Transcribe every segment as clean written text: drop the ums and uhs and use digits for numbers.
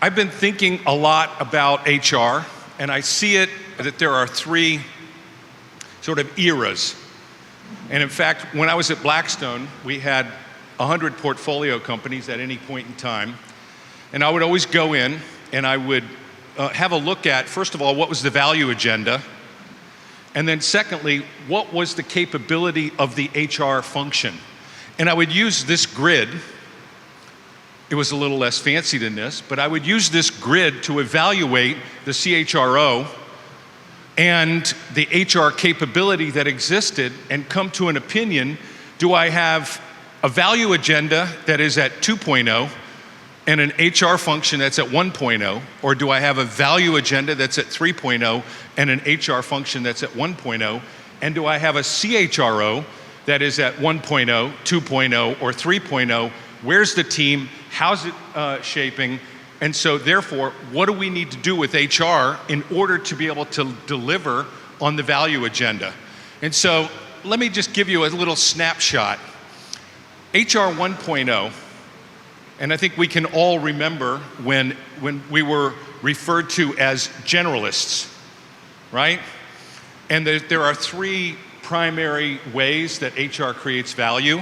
I've been thinking a lot about HR, and I see it that there are three sort of eras. And in fact, when I was at Blackstone, we had 100 portfolio companies at any point in time. And I would always go in and I would have a look at, first of all, what was the value agenda? And then secondly, what was the capability of the HR function? And I would use this grid. It was a little less fancy than this, but I would use this grid to evaluate the CHRO and the HR capability that existed and come to an opinion. Do I have a value agenda that is at 2.0 and an HR function that's at 1.0, or do I have a value agenda that's at 3.0 and an HR function that's at 1.0, and do I have a CHRO that is at 1.0, 2.0, or 3.0? Where's the team? How's it shaping? And so therefore, what do we need to do with HR in order to be able to deliver on the value agenda? And so let me just give you a little snapshot. HR 1.0, and I think we can all remember when we were referred to as generalists, right? And there are three primary ways that HR creates value.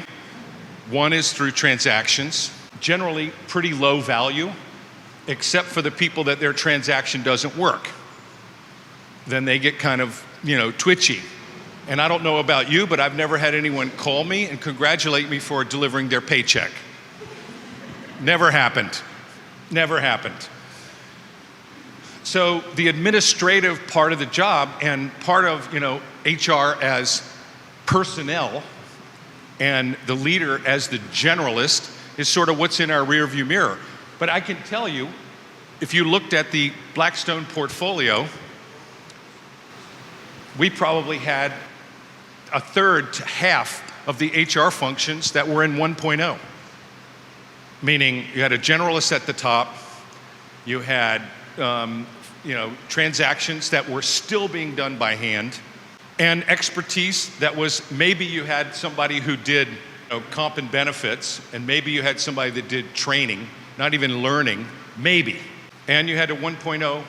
One is through transactions, generally pretty low value, except for the people that their transaction doesn't work. Then they get kind of, twitchy. And I don't know about you, but I've never had anyone call me and congratulate me for delivering their paycheck. Never happened. Never happened. So the administrative part of the job and part of, HR as personnel and the leader as the generalist is sort of what's in our rearview mirror. But I can tell you, if you looked at the Blackstone portfolio, we probably had a third to half of the HR functions that were in 1.0. Meaning you had a generalist at the top, you had transactions that were still being done by hand, and expertise that was, maybe you had somebody who did comp and benefits, and maybe you had somebody that did training, not even learning, maybe. And you had a 1.0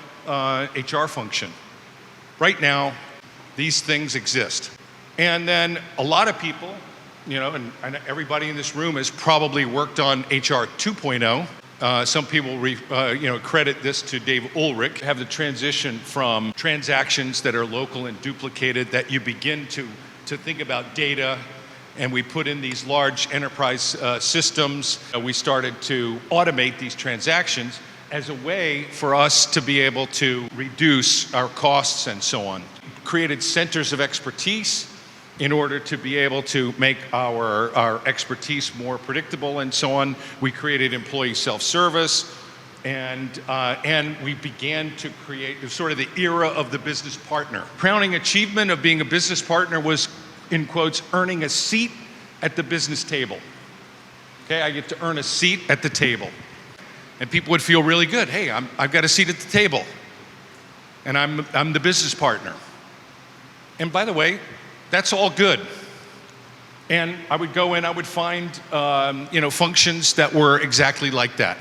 HR function. Right now, these things exist. And then a lot of people, and everybody in this room has probably worked on HR 2.0. Some people, credit this to Dave Ulrich, have the transition from transactions that are local and duplicated, that you begin to think about data, and we put in these large enterprise systems. We started to automate these transactions as a way for us to be able to reduce our costs and so on. Created centers of expertise in order to be able to make our expertise more predictable and so on. We created employee self-service, and we began to create sort of the era of the business partner. Crowning achievement of being a business partner was, in quotes, earning a seat at the business table. Okay, I get to earn a seat at the table. And people would feel really good. Hey, I've got a seat at the table, and I'm the business partner. And by the way, that's all good. And I would go in, I would find functions that were exactly like that.